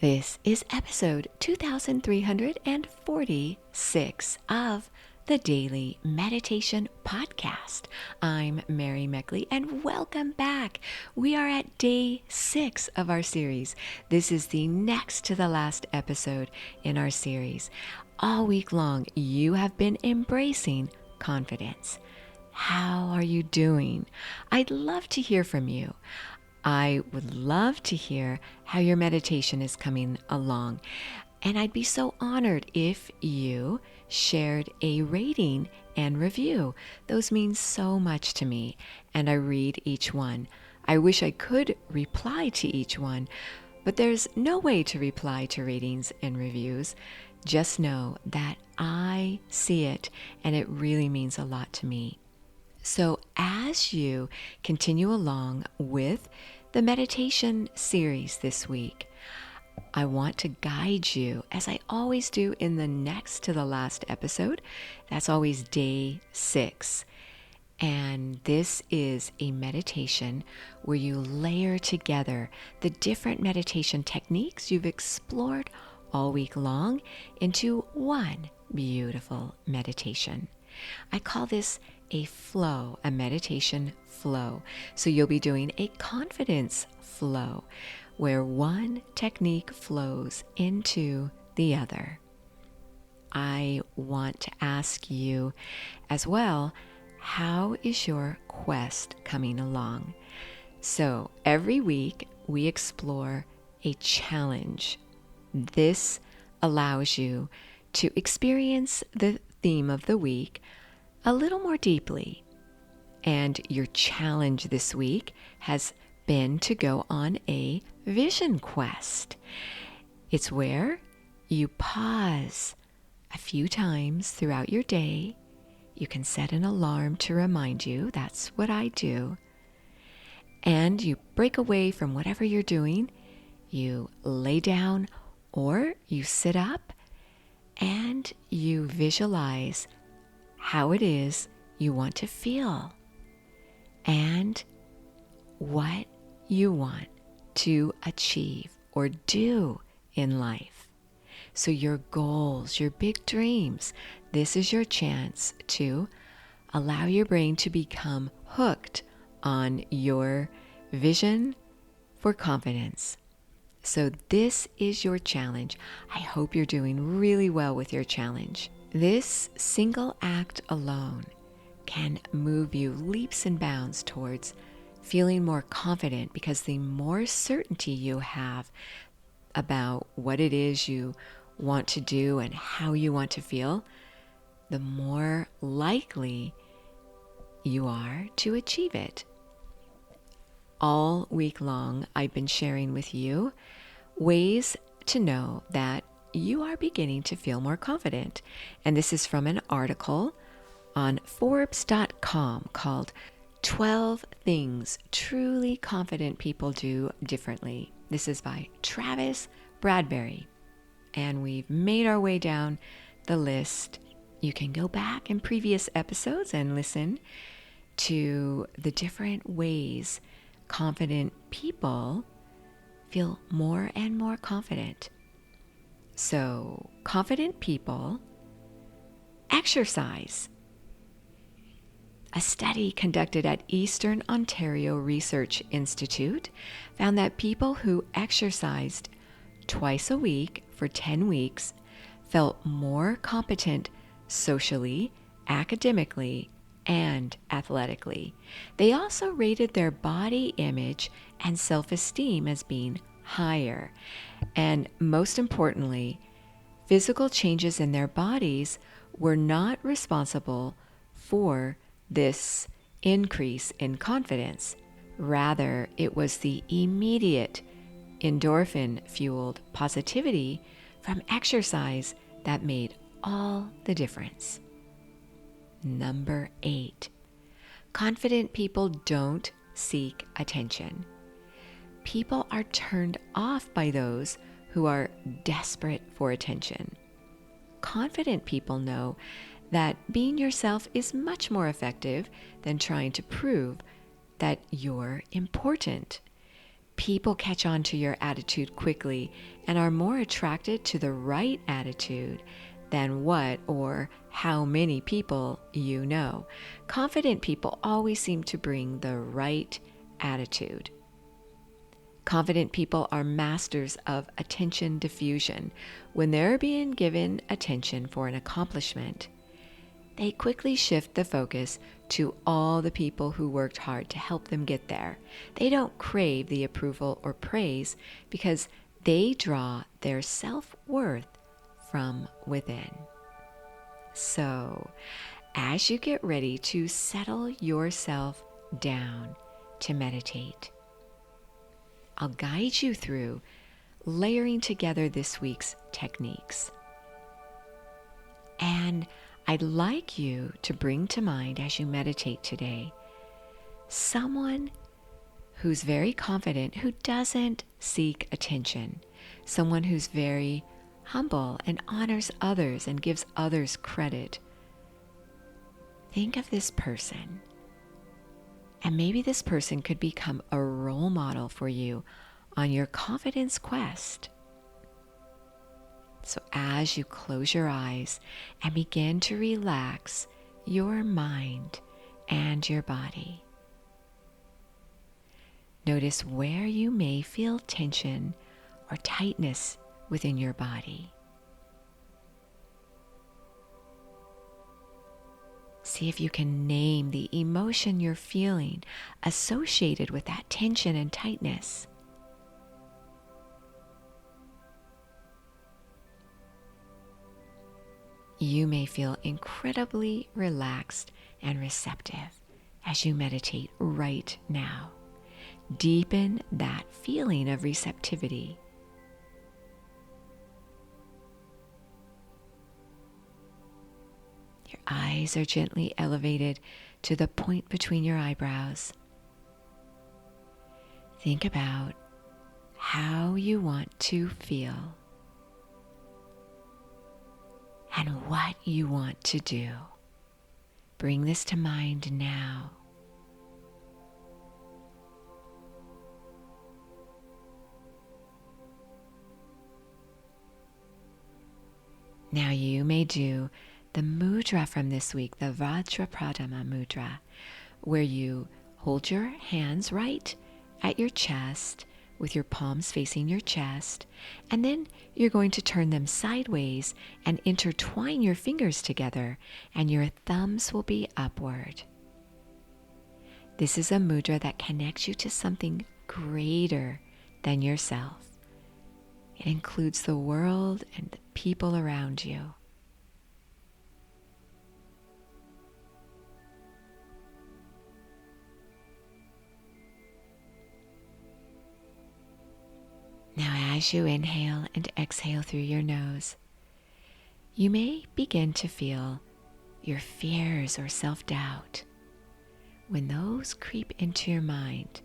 This is episode 2346 of the Daily Meditation Podcast. I'm Mary Meckley and welcome back. We are at day 6 of our series. This is the next to the last episode in our series. All week long, you have been embracing confidence. How are you doing? I'd love to hear from you. I would love to hear how your meditation is coming along. And I'd be so honored if you shared a rating and review. Those mean so much to me, and I read each one. I wish I could reply to each one, but there's no way to reply to ratings and reviews. Just know that I see it, and it really means a lot to me. So as you continue along with the meditation series this week, I want to guide you, as I always do in the next to the last episode. That's always day 6. And this is a meditation where you layer together the different meditation techniques you've explored all week long into one beautiful meditation. I call this a flow, a meditation flow. So you'll be doing a confidence flow where one technique flows into the other. I want to ask you as well, how is your quest coming along? So every week we explore a challenge. This allows you to experience the theme of the week a little more deeply. And your challenge this week has been to go on a vision quest. It's where you pause a few times throughout your day. You can set an alarm to remind you. That's what I do. And you break away from whatever you're doing. You lay down or you sit up and you visualize how it is you want to feel and what you want to achieve or do in life. So your goals, your big dreams, this is your chance to allow your brain to become hooked on your vision for confidence. So this is your challenge. I hope you're doing really well with your challenge. This single act alone can move you leaps and bounds towards feeling more confident, because the more certainty you have about what it is you want to do and how you want to feel, the more likely you are to achieve it. All week long, I've been sharing with you ways to know that you are beginning to feel more confident. And this is from an article on Forbes.com called 12 Things Truly Confident People Do Differently. This is by Travis Bradberry. And we've made our way down the list. You can go back in previous episodes and listen to the different ways confident people feel more and more confident. So, confident people exercise. A study conducted at Eastern Ontario Research Institute found that people who exercised twice a week for 10 weeks felt more competent socially, academically, and athletically. They also rated their body image and self-esteem as being higher. And most importantly, physical changes in their bodies were not responsible for this increase in confidence. Rather, it was the immediate endorphin-fueled positivity from exercise that made all the difference. Number 8, confident people don't seek attention. People are turned off by those who are desperate for attention. Confident people know that being yourself is much more effective than trying to prove that you're important. People catch on to your attitude quickly and are more attracted to the right attitude than what or how many people you know. Confident people always seem to bring the right attitude. Confident people are masters of attention diffusion. When they're being given attention for an accomplishment, they quickly shift the focus to all the people who worked hard to help them get there. They don't crave the approval or praise because they draw their self-worth from within. So, as you get ready to settle yourself down to meditate, I'll guide you through layering together this week's techniques. And I'd like you to bring to mind as you meditate today someone who's very confident, who doesn't seek attention, someone who's very humble and honors others and gives others credit. Think of this person, and maybe this person could become a role model for you on your confidence quest. So as you close your eyes and begin to relax your mind and your body, notice where you may feel tension or tightness within your body. See if you can name the emotion you're feeling associated with that tension and tightness. You may feel incredibly relaxed and receptive as you meditate right now. Deepen that feeling of receptivity. Your eyes are gently elevated to the point between your eyebrows. Think about how you want to feel and what you want to do. Bring this to mind now. Now you may do the mudra from this week, the Vajrapradama mudra, where you hold your hands right at your chest with your palms facing your chest, and then you're going to turn them sideways and intertwine your fingers together, and your thumbs will be upward. This is a mudra that connects you to something greater than yourself. It includes the world and the people around you. Now, as you inhale and exhale through your nose, you may begin to feel your fears or self-doubt. When those creep into your mind,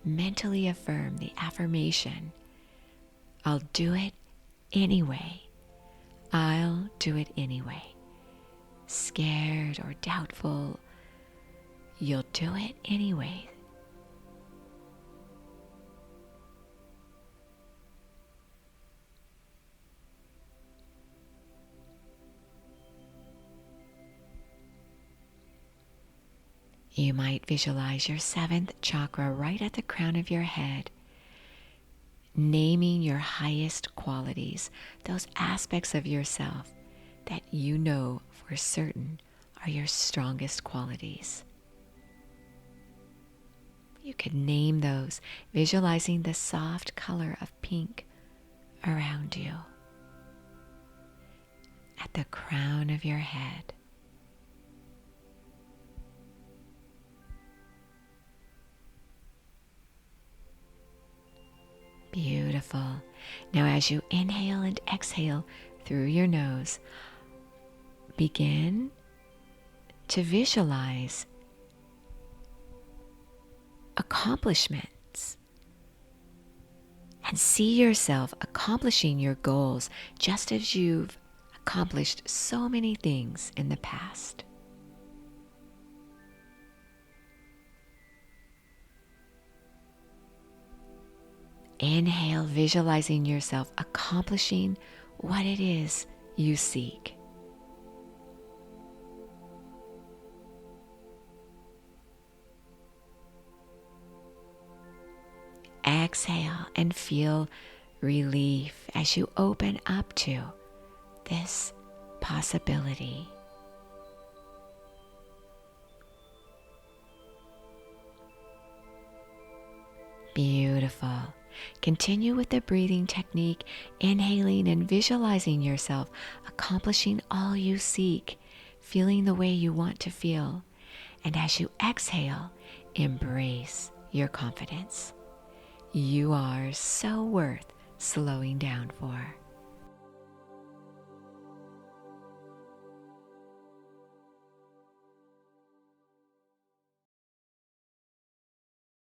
mentally affirm the affirmation, I'll do it anyway. I'll do it anyway. Scared or doubtful, you'll do it anyway. You might visualize your seventh chakra right at the crown of your head, naming your highest qualities, those aspects of yourself that you know for certain are your strongest qualities. You could name those, visualizing the soft color of pink around you at the crown of your head. Beautiful. Now as you inhale and exhale through your nose, begin to visualize accomplishments and see yourself accomplishing your goals just as you've accomplished so many things in the past. Inhale, visualizing yourself accomplishing what it is you seek. Exhale and feel relief as you open up to this possibility. Beautiful. Continue with the breathing technique, inhaling and visualizing yourself accomplishing all you seek, feeling the way you want to feel. And as you exhale, embrace your confidence. You are so worth slowing down for.